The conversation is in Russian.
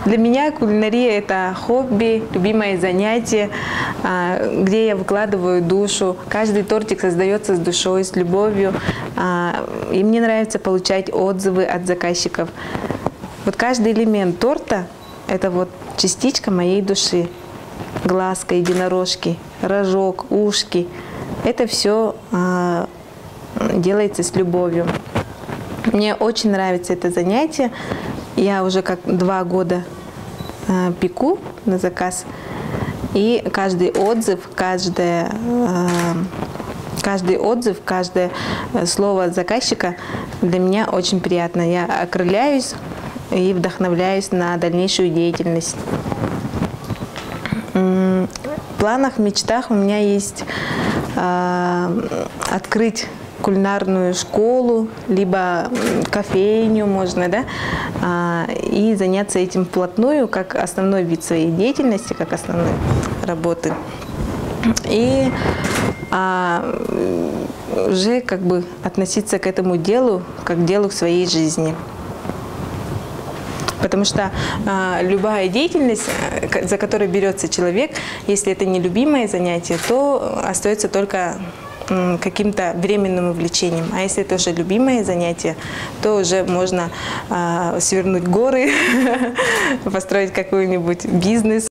Для меня кулинария – это хобби, любимое занятие, где я выкладываю душу. Каждый тортик создается с душой, с любовью. И мне нравится получать отзывы от заказчиков. Вот каждый элемент торта – это вот частичка моей души. Глазка, единорожки, рожок, ушки – это все делается с любовью. Мне очень нравится это занятие. Я уже как 2 года пеку на заказ. И каждый отзыв, каждое слово заказчика для меня очень приятно. Я окрыляюсь и вдохновляюсь на дальнейшую деятельность. В планах, в мечтах у меня есть открыть кулинарную школу, либо кофейню можно, да, и заняться этим вплотную, как основной вид своей деятельности, как основной работы. И уже как бы относиться к этому делу, как к делу в своей жизни. Потому что любая деятельность, за которой берется человек, если это не любимое занятие, то остается только каким-то временным увлечением. А если это уже любимое занятие, то уже можно свернуть горы, построить какой-нибудь бизнес.